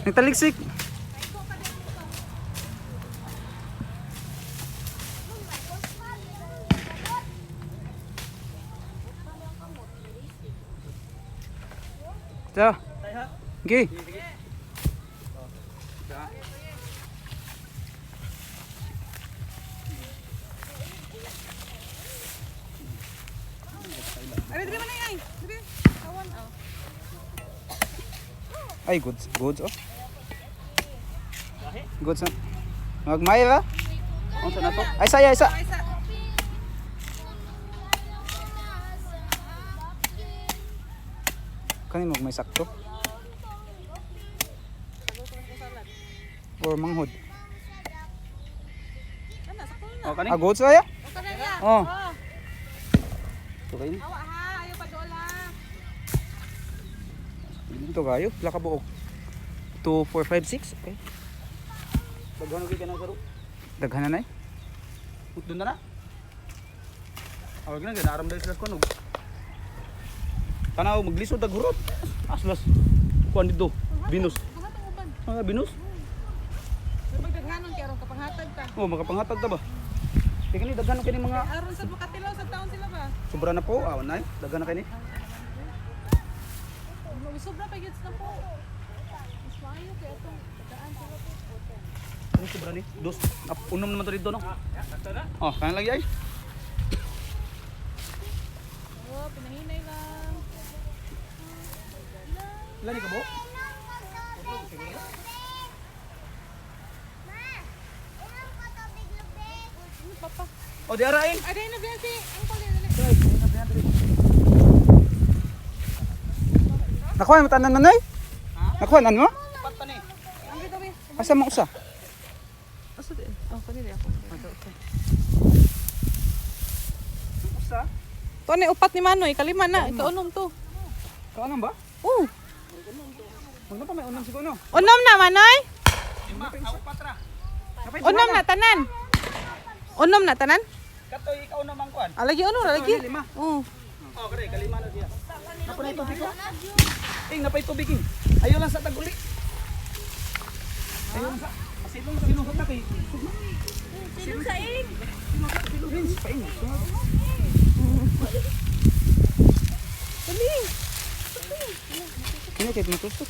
Nagtaligsik. Ito. Okay. Ay, dili man ay. Dili. Awan oh. Ay, goods. Goods, oh. Goods, oh. Magmay ba? Ano na to? Ay, saya, isa. Ay, sa. Kanin magmay sakto. Or manghod. Kana sa kulna. Oh, kanin. Ah, goods,aya? O kana ya. Oh. Ito kayo. Awa ha, ayo pa dola. Ito kayo. Pila ka buok. 2, 4, 5, 6. Okay. Daghan gyud kana karo. Daghan na eh. Doon na na. Awag na gyud aram dai sila kuno. Tanaw maglisod dag hurot. Aslas. Kuan dito. Binus. Pangatag uban. Ah, binus. Magdaghanon kay aron kapanghatag ta. Oh, makapanghatag ta ba? Di kani daghan na kini mga Aron sa makatilaw sa taon sila ba? sobra na po. Awan na. Daghan na kini. Sobra pa gyud na po. Mas maayo kay atong daan sila po. Ano sobra ni? Dos. Unom naman to dito no. Oh, kana lagi ay. Oh, pinahinay lang. Lani ka bo? Papa. Oh, di arain. Ay, dahil na biyan si Uncle dali. Nakuha mo tanan nanay? Nakuha nan mo? Pat pa ni. Ang gito bi. Asa mo usa? Aso din. Oh, kanila ako. Usa. To ni upat ni Manoy, kalima na, ikaunom to. Kaanam ba? Oh, Magna pa may unang siguro no. unom na Manoy? Lima, ako patra. Unom na tanan. Unom na tanan? Katoy ikaw naman kuan. Alagi unom, alagi. Lima. Oh. Oh, kare kalima na siya. Napay tubig ko. Napay tubig king. Ayo lang sa taguli. Ayo lang sa. Asilong sa binuhot na kay. Sino sa ing? Siluhin pa ing. Dali. Kini kay matusok.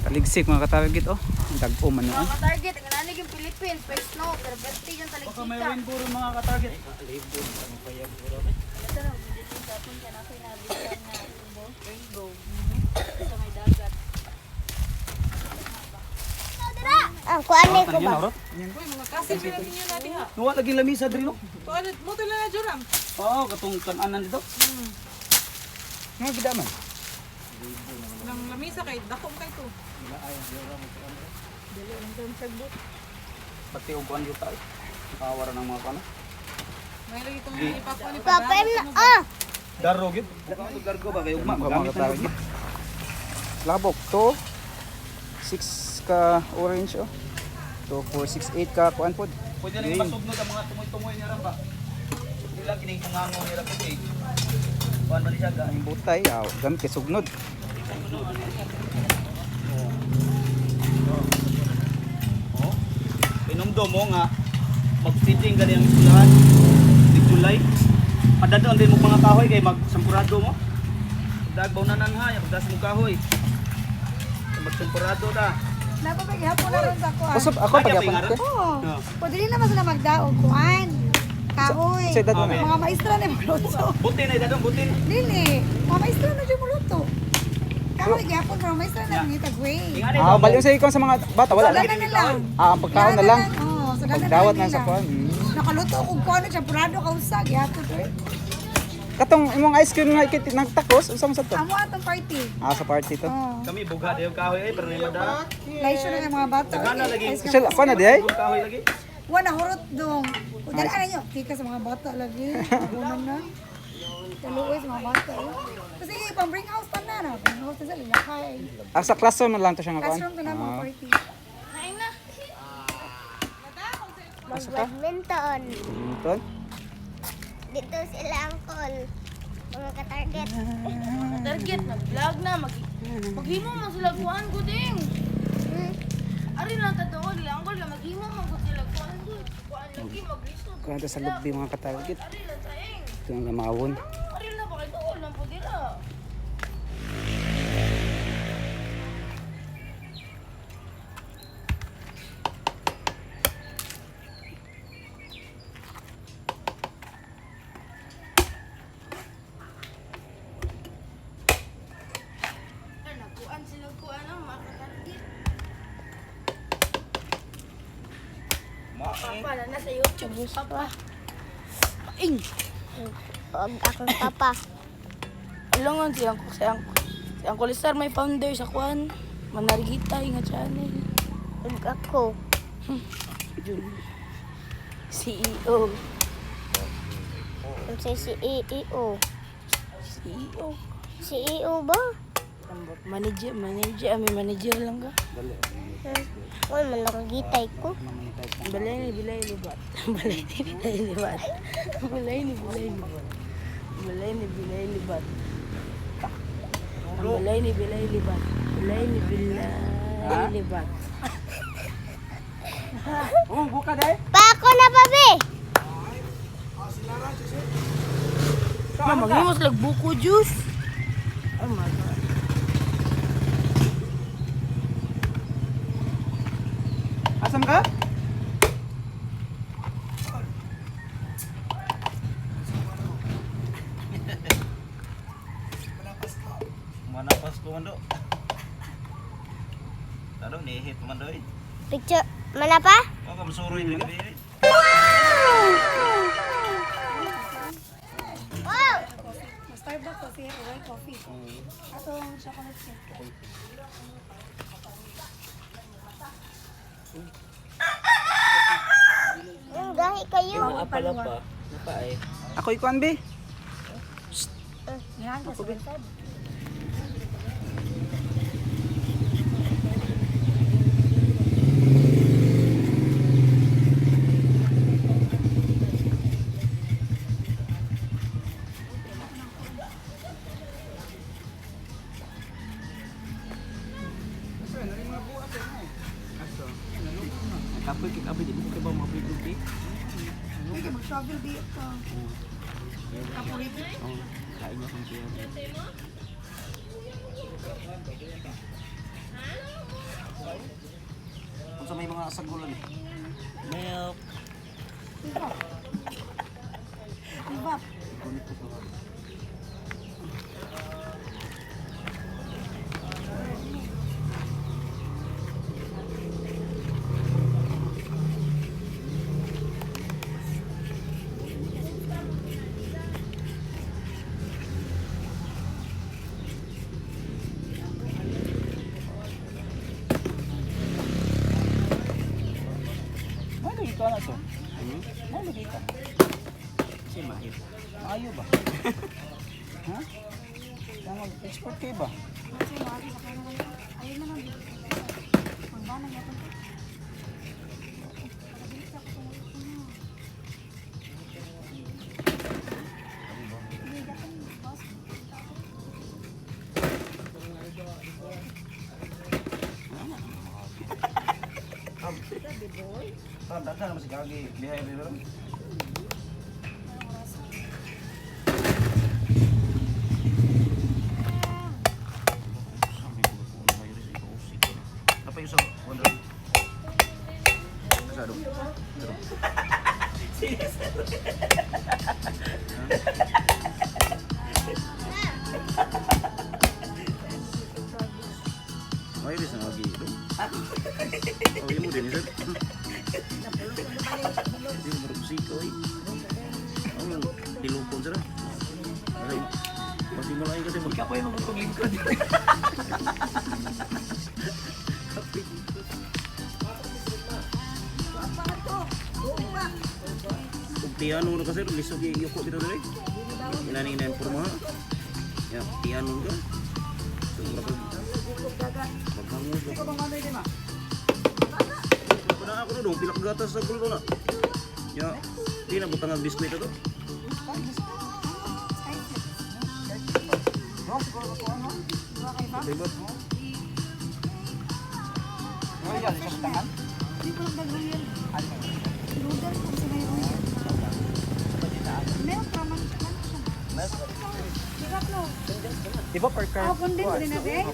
Taligsik mga katarget oh. Dagpo man oh. Target, ang nanig yung Philippines, first snow, pero birthday yung Baka may taligsika. rainbow rin mga ka-target. Ito na, hindi yung sapon ka na pinabitan na rainbow. Ito may dagat. Ah, kuan ni ko ba? Uy, mga kasin sila ninyo natin ha. Nuwa lagi lamisa diri no. Tuan mo to na juram. Oo, katong kan-anan dito. Nga gidaman. Nang lamisa kay dako kay to. Pati og kuan yuta. Kawara ng mga kuan. May lagi tong Di. ipako ni Papa, Padang. Daro gid. Gargo ba kay ugma Mga gamit na katarget. Labok to 6 ka orange oh. To 4, 6, 8 ka kuan pod. Pwede rin masugnod ang mga tumoy-tumoy niya ram ba. Nila kining tungango nila pwede. Kuan ba siya ga? Ang butay ah, gamit kay sugnod. Oh. Pinumdo mo nga mag-feeding gani ang isulahan di July. Padadon din mo mga kahoy kay magsampurado mo. Dagbaw na nan ha, pagdas mo kahoy. Magsampurado ta. Napapag hapon na rin sa kuan. Kusog ako pagyapon ko. Oo. No. Pwede rin naman sila magdaog kuan. Kahoy. Sa edad mo Okay. na. Mga maestra na magluto. Butin ay dadong butin. Dili. Mga maestra na dyan magluto. Kahoy, gapon, mga maestra na ngitag way. Ingani Ah, baliw sa ikon sa mga bata wala Wala lang. na lang. Ah, ang pagkaon na lang. Oo, sa ganan Pagdawat na na sa nila. kuan. Nakaluto kung kuan na champurado ka usag. Gapon to eh. Katong imong ice cream nga ikit nagtakos, unsa man sa to? Amo atong party. Ah, sa party to. Oo. Kami buga dayo kahoy ay pero may mada. Laisyo na yung mga bata. Daghan na lagi. Ice cream. Sila pa na di ay? Buga kahoy lagi. Wala hurot dong. Kung dala nyo, tika sa mga bata lagi. Unan na. Kaluoy sa mga bata. Kasi pang bring house pa na. Bring house na sila. Lakay. Ah, sa classroom man lang to siya nga kuan. Classroom to na mga Ah. party. Kain na. Mag-badminton. Ton? Dito sila angkol. Mga ka-target. Target na vlog na maghimo man sila kuan ko ding. Ari na tatuod lang ko na maghimo man ko sila kuan ko. Kuan lagi maglisod. Kuha ta sa lobby mga katarget. Ari lang saing. Ito ang lamawon. Ari na ba kay tuol lang po dira. Nakuan sila kuan ang makatarget. Papa na nasa YouTube. Papa. Paing. Huwag akong papa. Alangan si Uncle Star may founder sa kuan. Manarigita nga channel. Huwag ako. CEO. Ang si CEO. CEO. CEO ba? Manager, may manager lang ka. Uy, malakagitay ko. Balay ni bilay libat. Balay ni bilay libat. Balay ni bilay libat. Balay ni bilay libat. Balay ni bilay libat. Balay ni bilay libat. Oh, buka dai. Pa ako na pa, be! Mama, magimos lag buko juice. Oh my god. Asam ka? Manapas ko man do. Taro ni hit man do. Picture, mana pa? Ako masuroy ni gabi. Wow! Starbucks kasi white coffee. Atong chocolate shake. Gahi kayo. Apala pa. Napa eh. Ako ikuan be. Yan, kasi bintad. Kapoy kay di mo kay ba mo pitupi. Hindi mag-travel di ito. Kaporito. Oh, kain niya kung siya. Kung sa may mga sagulan eh. Milk. Diba? Ano ito na to? Ano dito? Kasi mahit. Maayo ba? Ha? Tama, export kayo ba? Kasi maaari sa kanya ngayon. Ayun na lang. Pagbanang natin ito. Pagabilis ako sa mga ito na. Hindi, dapat yung boss. Dada naman si Kagi. Bihay ba? Apa yung sa wonder? Kasado. May bisa lagi itu. Oh, iya mo din isa. Hindi mo marupsi ko eh. Ang tilupon sila. Ay, pati malay kasi magkapa yung magpaglingkod. Tiyan mo kasi lisog yung yuko dito dito. Inaning na informa. Ya, tiyan mo ka. Berapa? Maghangus. Ikaw bang ano yun ma? Pernah aku dong pilak gatas sa gulo na. Yo, di na butang ang biskwit ito. Diba? Ano yan? Isa sa tangan? Hindi ko lang nag-royal. Noodle kung sa may royal. Meron pa man siya. Diba, Flo? Di ba per car? Ah, condense din natin.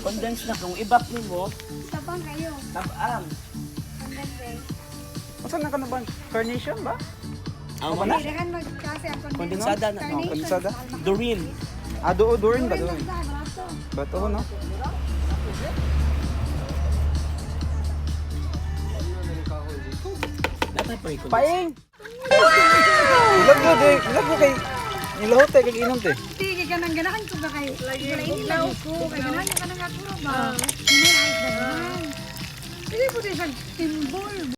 Condense na kung ibak nimo, Tapang kayo. tabang. Condense eh. Saan na ka na ba? Carnation ba? Ang Hindi, dahan kasi ang condense. Kondensada na, no? Carnation. Kondensada? Doreen. Ah, doon ba doon? Basta, barato. Bato no? Natay pa ikon. Paing! Ilag mo kay nilahot kay inom te. Sige ka nang ganahan ko ba kayo? Wala inilaw ko. Kaya ganahan ka nang ako ba? Hindi, ay, ganahan. Sige po din siya timbol.